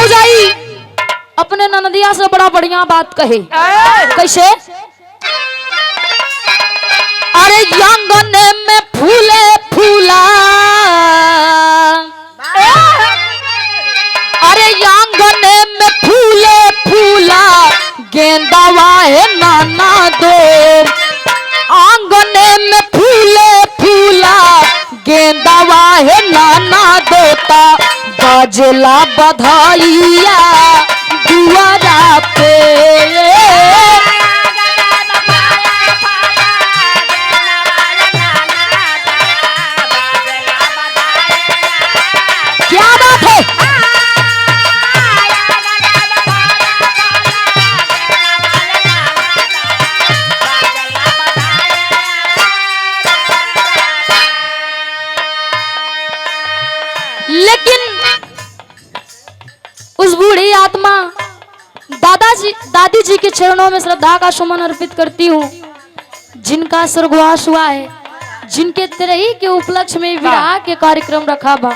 भौजाई अपने ननदिया से बड़ा बढ़िया बात कहे। कैसे? अरे आंगन में फूले फूला, अरे आंगन में फूले फूला गेंदावा है नाना दो। आंगन में फूले फूला गेंदावा है नाना दोता, बाजला बधाइया दुआरा पे। क्या बात है? लेकिन उस बूढ़ी आत्मा दादी जी के चरणों में श्रद्धा का सुमन अर्पित करती हूँ, जिनका स्वर्गवास हुआ है, जिनके तिरही के उपलक्ष्य में विवाह के कार्यक्रम रखा बा।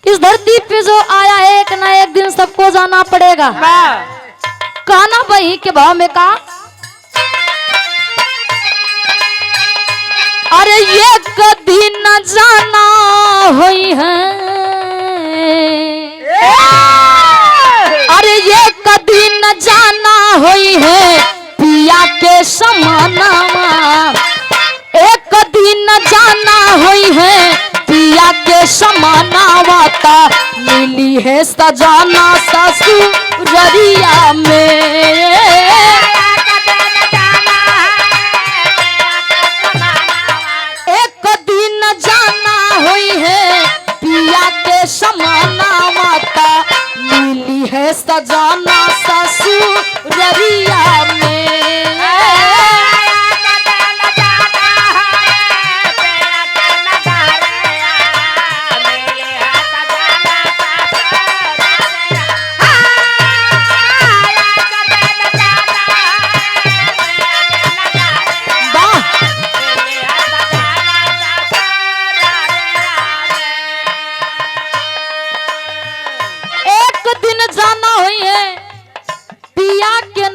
इस धरती पे जो आया है एक ना एक दिन सबको जाना पड़ेगा। कहना वही के भाव में का, अरे ये कभी न जाना हुई है, अरे ये कभी न जाना हुई है पिया के समानावा। एक कभी न जाना हुई है पिया के समानावा, ता मिली है सजाना ससुररिया में। सजाना ससुररिया में।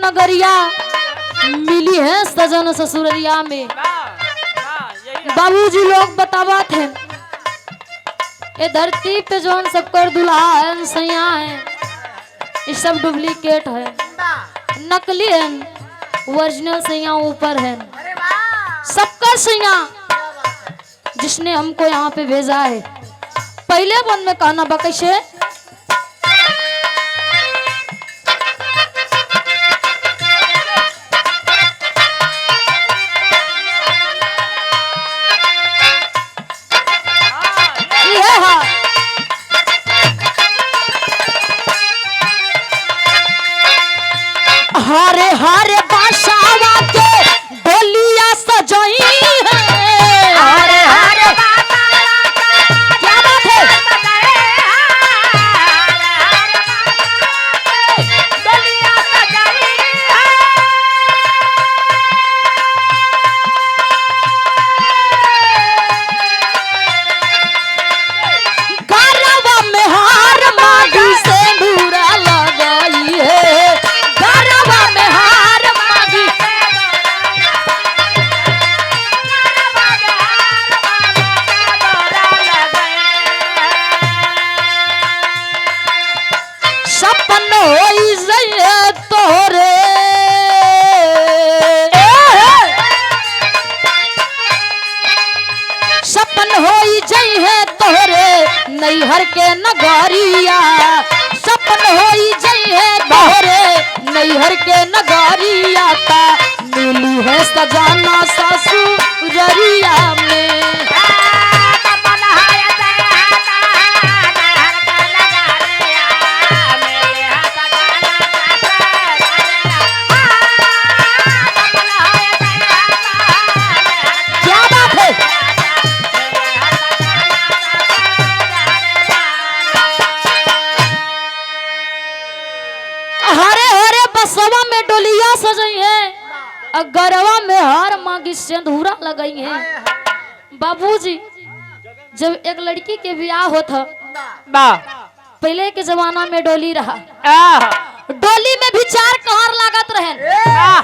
नगरिया मिली है सजन ससुररिया में। बाबूजी लोग बतावा थे, ये धरती पे जो सबकर दुल्हा है सैया है, ये सब डुप्लीकेट है, नकली है, ओरिजिनल सैया ऊपर है। सबका सैया जिसने हमको यहाँ पे भेजा है, पहले वन में कहना बा कैसे, हारे हारे बादशाह के डोलिया सजाई है। हारे हारे क्या बात है? डोलिया सजाई है। गरबा में हार मांगी से दूरा लगाई है। नैहर के नगरिया सपन होई जई है तोहरे, नैहर के नगरिया ता मिली है सजाना ससुररिया में। क्या बात है? बसवा में डोलिया सजाई है, गरवा में हार मांगी सिंदूरा लगाई है। बाबूजी जब एक लड़की के ब्याह होता पहले के जमाना में डोली रहा, आह, डोली में भी 4 कहार लागत रहे। आह,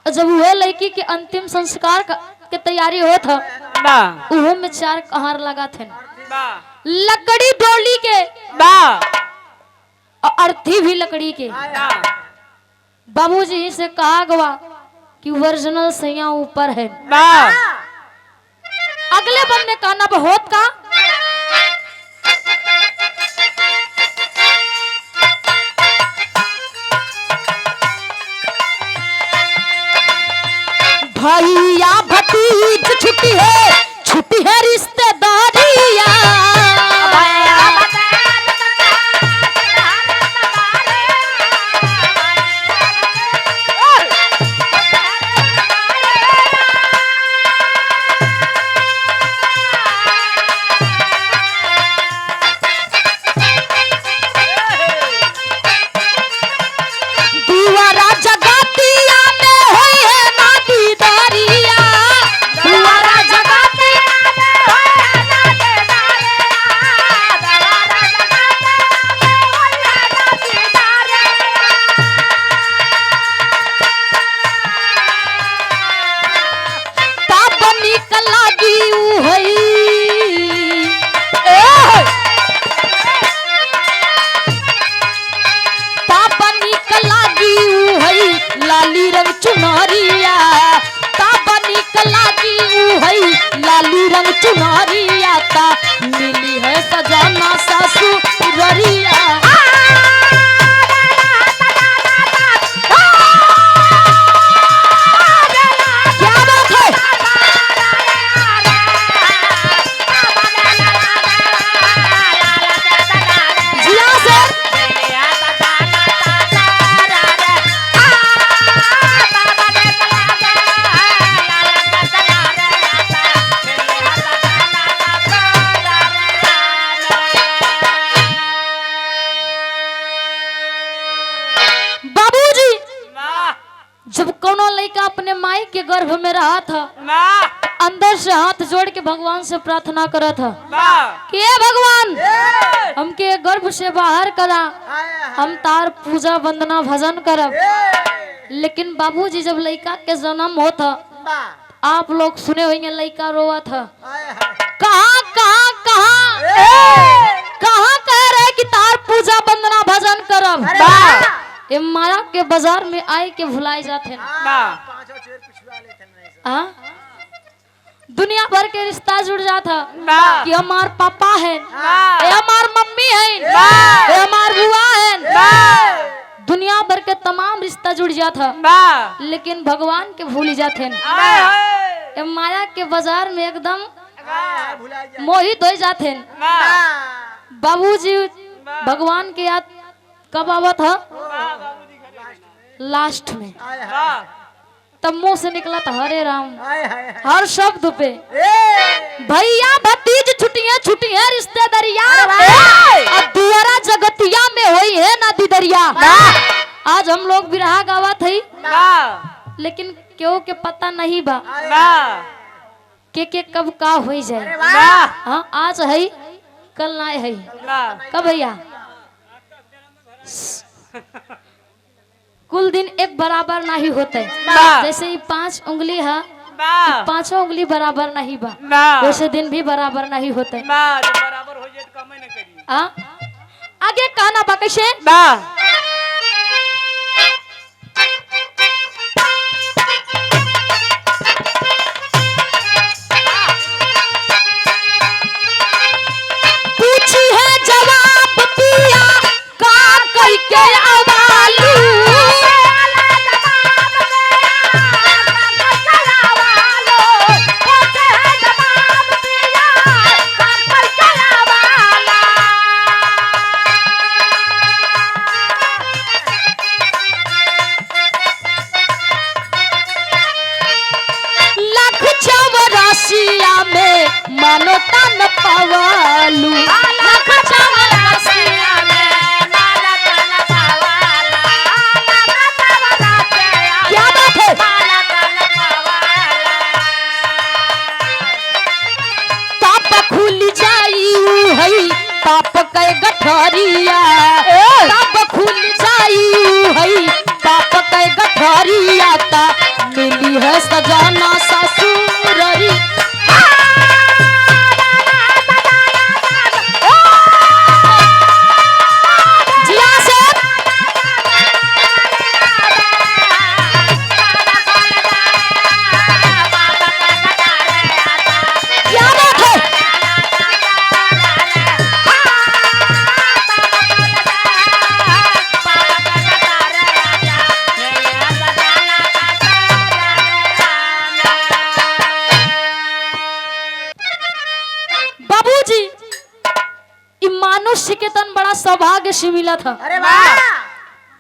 जब वह लड़की के अंतिम संस्कार के तैयारी होत ह, बा, उहो में 4 कहार लगा थे। बा, लकड़ी डोली के बा, और अर्थी भी लकड़ी के। बा, बाबूजी से कहा गवा कि ओरिजिनल सैया ऊपर है। बा, अगले बन में कहना बहुत का भैया भतीज छुट्टी है रिश्तेदारिया। दुआरा जगतिया में होई है ना दीदारिया, दुआरा जगतिया में होई है ना दीदारिया, दुआरा जगतिया में होई है ना दीदारिया। तब निकल लागी ऊ होई लाली रंग चुनरिया, ताबा निकल लागी ऊ हई लाली रंग चुनरिया। ता मिली है सजाना ससुररिया। क्या बात है? जिया से जब कोनो लड़का अपने माई के गर्भ में रहा था, अंदर से हाथ जोड़ के भगवान से प्रार्थना करा था कि हे भगवान, हमके गर्भ से बाहर करा, हम तार पूजा वंदना भजन करब। लेकिन बाबूजी जब लड़का के जन्म होता, आप लोग सुने होंगे लड़का रोआ था, कहाँ कहाँ कहाँ कहाँ कह रहे कि तार पूजा वंदना भजन करब। ये माया के बाजार में आए के भुलाए जाते हैं। दुनिया भर के रिश्ता जुड़ जाता कि हमार पापा है, ये हमार मम्मी है, ये हमार बुआ है। दुनिया भर के तमाम रिश्ता जुड़ जाता, लेकिन भगवान के भूल जाते हैं। ये माया के बाजार में एकदम मोहित हो जाते हैं। बाबूजी भगवान के याद कब आवा था? लास्ट में। तब मुंह से निकला था हरे राम, हर शब्द पे भैया भतीज छुट्टियां रिश्तेदारिया, अब दुआरा जगतिया में होई है ना दीदरिया। आज हम लोग बिरहा गावा थी, लेकिन क्यों के पता नहीं बा के कब का हो जाए। हाँ, आज है कल ना है, कब भैया? कुल दिन एक बराबर नहीं होते। जैसे ये 5 उंगली है, 5 उंगली बराबर नहीं बा, वैसे दिन भी बराबर नहीं होते। बराबर हो जाए तो कम न करी। आगे कहना बा कैसे? पूछी है जवाब पिया का कई के अवालू, से मिला था। अरे वाह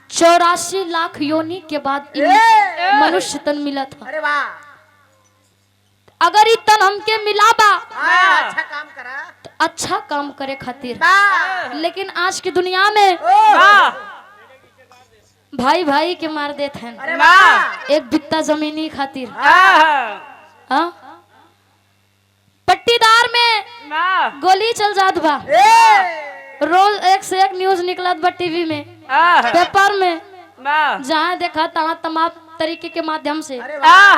84 लाख योनि के बाद मनुष्य तन मिला था। अरे वाह अगर ई तन हमके मिला बा अच्छा काम करा तो अच्छा काम करे खातिर, वाह लेकिन आज की दुनिया में वाह भाई भाई के मार देते हैं अरे वाह एक बित्ता जमीनी खातिर। हाँ हाँ? पट्टीदार में ना गोली चल जात बा, रोज एक से एक न्यूज निकलत बा टीवी में, पेपर में, ना जहाँ देखा तहाँ तमाम तरीके के माध्यम से। अरे वाह